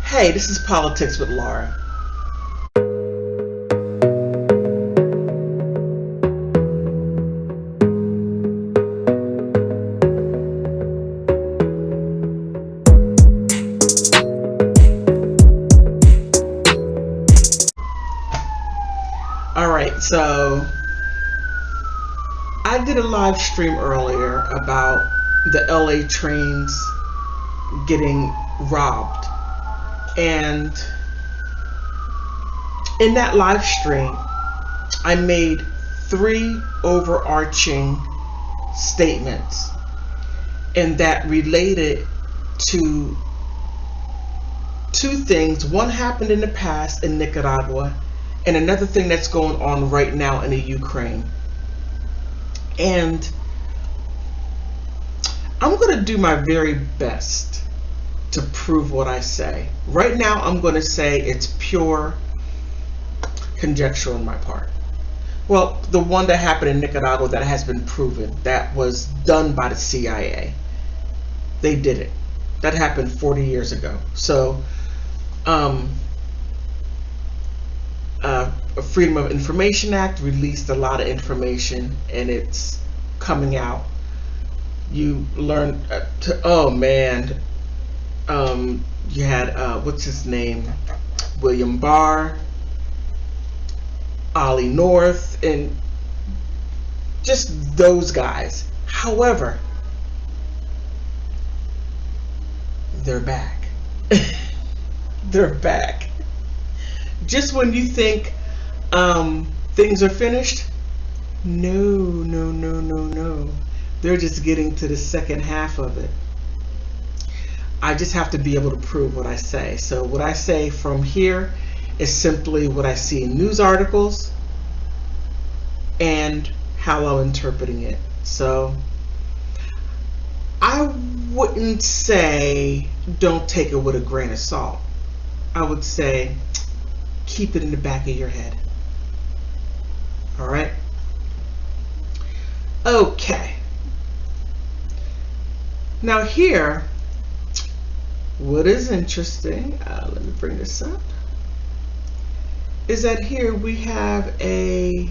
Hey, this is Politics with Laura. Alright, so I did a live stream earlier about the LA trains getting robbed. And in that live stream, I made 3 overarching statements, and that related to 2 things. One happened in the past in Nicaragua, and another thing that's going on right now in the Ukraine. And I'm going to do my very best to prove what I say. Right now, I'm going to say it's pure conjecture on my part. Well, the one that happened in Nicaragua that has been proven, that was done by the CIA. They did it. That happened 40 years ago. So, Freedom of Information Act released a lot of information, and it's coming out. You learn oh man, you had what's his name, William Barr, Ollie North, and just those guys. However, they're back. They're back. Just when you think things are finished, no. They're just getting to the second half of it. I just have to be able to prove what I say. So what I say from here is simply what I see in news articles and how I'm interpreting it. So I wouldn't say don't take it with a grain of salt. I would say keep it in the back of your head. All right? Okay. Now here, what is interesting, let me bring this up, is that here we have a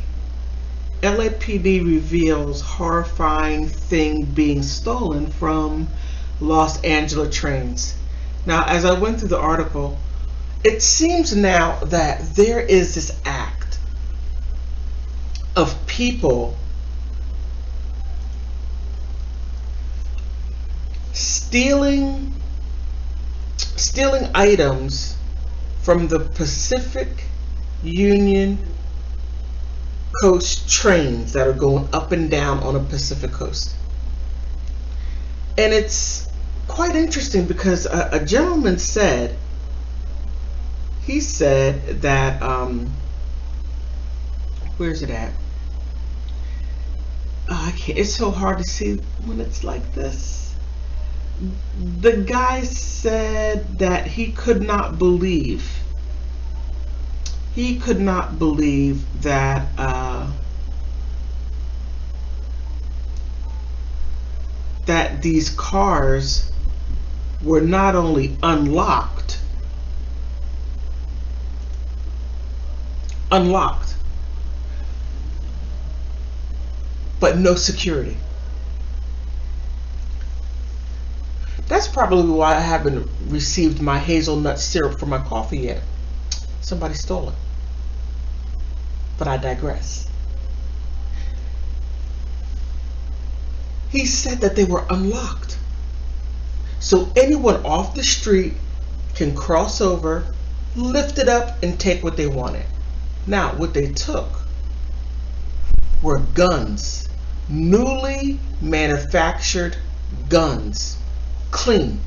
LAPD reveals horrifying thing being stolen from Los Angeles trains. Now, as I went through the article, it seems now that there is this act of people stealing items from the Pacific Union Coast trains that are going up and down on the Pacific Coast. And it's quite interesting because a gentleman said, he said that, where's it at? Oh, I can't, it's so hard to see when it's like this. The guy said that he could not believe that that these cars were not only unlocked, but no security. That's probably why I haven't received my hazelnut syrup for my coffee yet. Somebody stole it. But I digress. He said that they were unlocked. So anyone off the street can cross over, lift it up, and take what they wanted. Now, what they took were guns. Newly manufactured guns. Clean.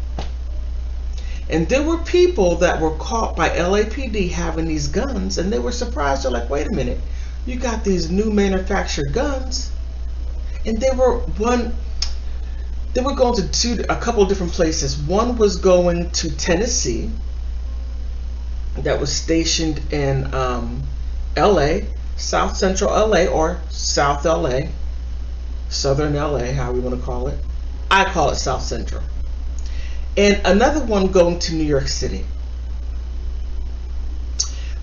And there were people that were caught by LAPD having these guns, and they were surprised. They're like, wait a minute, you got these new manufactured guns? And they were going to a couple of different places. One was going to Tennessee, that was stationed in LA, South Central LA, or South LA, Southern LA, how we want to call it. I call it South Central. And another one going to New York City.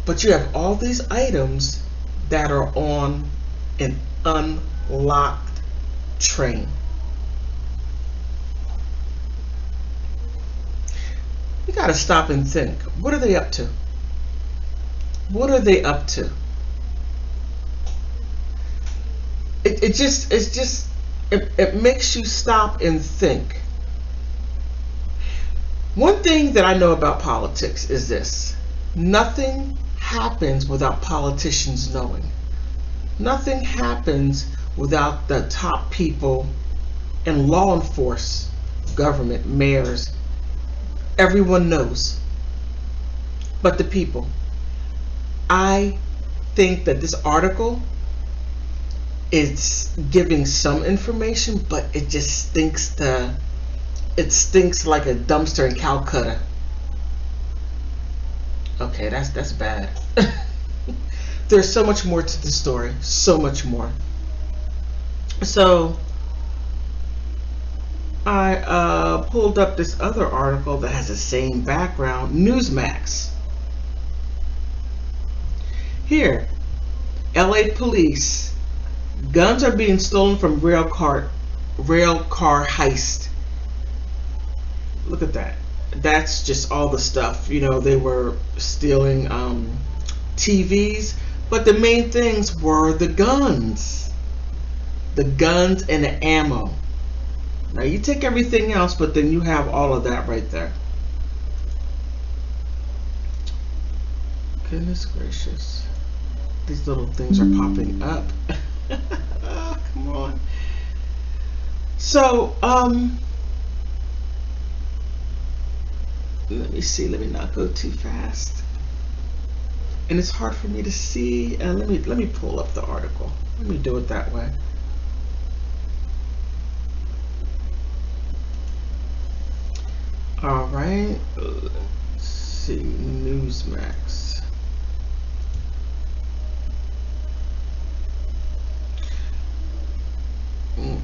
But you have all these items that are on an unlocked train. You got to stop and think. What are they up to? What are they up to? It makes you stop and think. One thing that I know about politics is this: nothing happens without politicians knowing. Nothing happens without the top people in law enforcement, government, mayors. Everyone knows. But the people. I think that this article is giving some information, but it just stinks like a dumpster in Calcutta. Okay, that's bad. There's so much more to the story. So much more. So I pulled up this other article that has the same background. Newsmax. Here, LA police. Guns are being stolen from rail car heist. Look at that. That's just all the stuff. You know, they were stealing TVs, but the main things were the guns. The guns and the ammo. Now you take everything else, but then you have all of that right there. Goodness gracious. These little things are popping up. Oh, come on. So, let me see. Let me not go too fast. And it's hard for me to see. Let me pull up the article. Let me do it that way. All right. Let's see. Newsmax.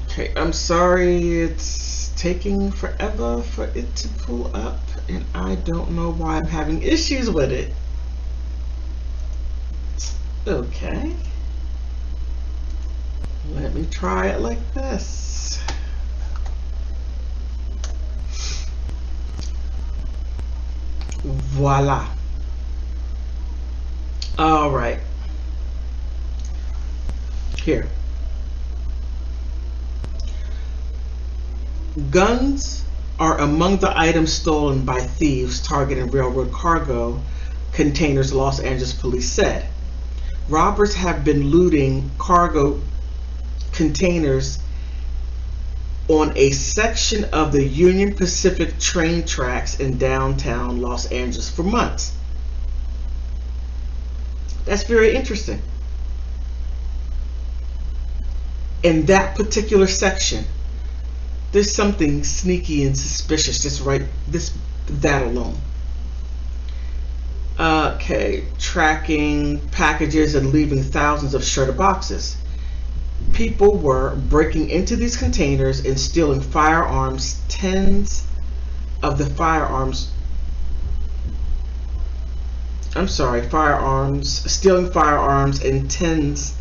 Okay, I'm sorry it's taking forever for it to pull up, and I don't know why I'm having issues with it. Okay. Let me try it like this. Voila. All right. Here. Guns are among the items stolen by thieves targeting railroad cargo containers, Los Angeles police said. Robbers have been looting cargo containers on a section of the Union Pacific train tracks in downtown Los Angeles for months. That's very interesting. In that particular section, there's something sneaky and suspicious that alone. Okay, tracking packages and leaving thousands of shredded boxes. People were breaking into these containers and stealing firearms. Stealing firearms and tens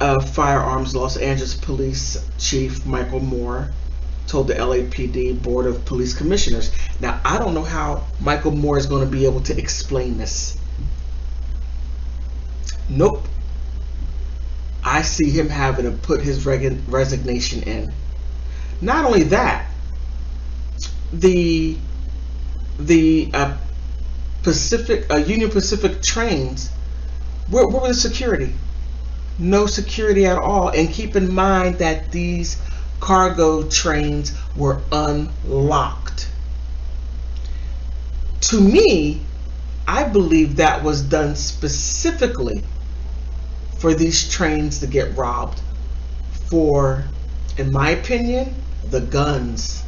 of firearms, Los Angeles Police Chief Michael Moore told the LAPD Board of Police Commissioners. Now, I don't know how Michael Moore is going to be able to explain this. Nope. I see him having to put his resignation in. Not only that, the Union Pacific trains, where were the security? No security at all. And keep in mind that these cargo trains were unlocked. To me, I believe that was done specifically for these trains to get robbed for, in my opinion, the guns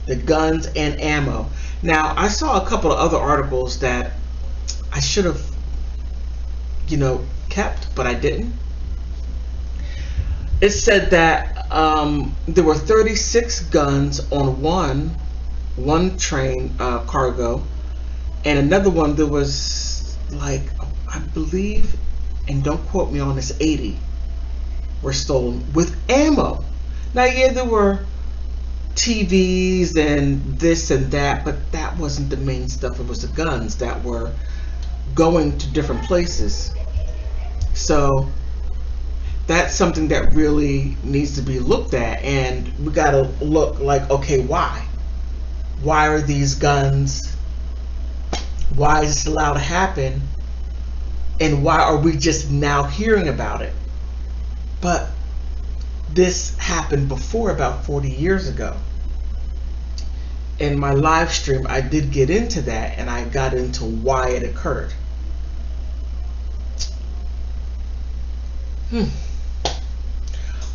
and ammo. Now, I saw a couple of other articles that I should have, kept, but I didn't. It said that there were 36 guns on one train cargo, And another one, there was like, I believe, and don't quote me on this, 80 were stolen with ammo. Now, yeah, there were TVs and this and that, but that wasn't the main stuff. It was the guns that were going to different places. So that's something that really needs to be looked at, and we got to look like, okay, why are these guns, why is this allowed to happen, and why are we just now hearing about it? But this happened before, about 40 years ago. In my live stream, I did get into that, and I got into why it occurred.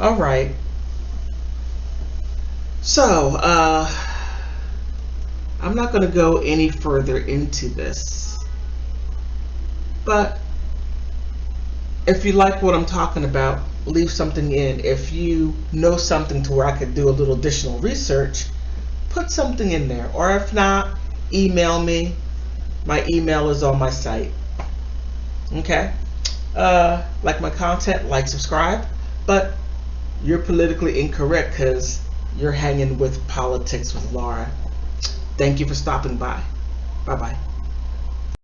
All right. So, I'm not going to go any further into this. But if you like what I'm talking about, leave something in. If you know something to where I could do a little additional research, put something in there. Or if not, email me. My email is on my site. Okay? Like my content, like, subscribe. But you're politically incorrect because you're hanging with Politics with Laura. Thank you for stopping by. Bye-bye.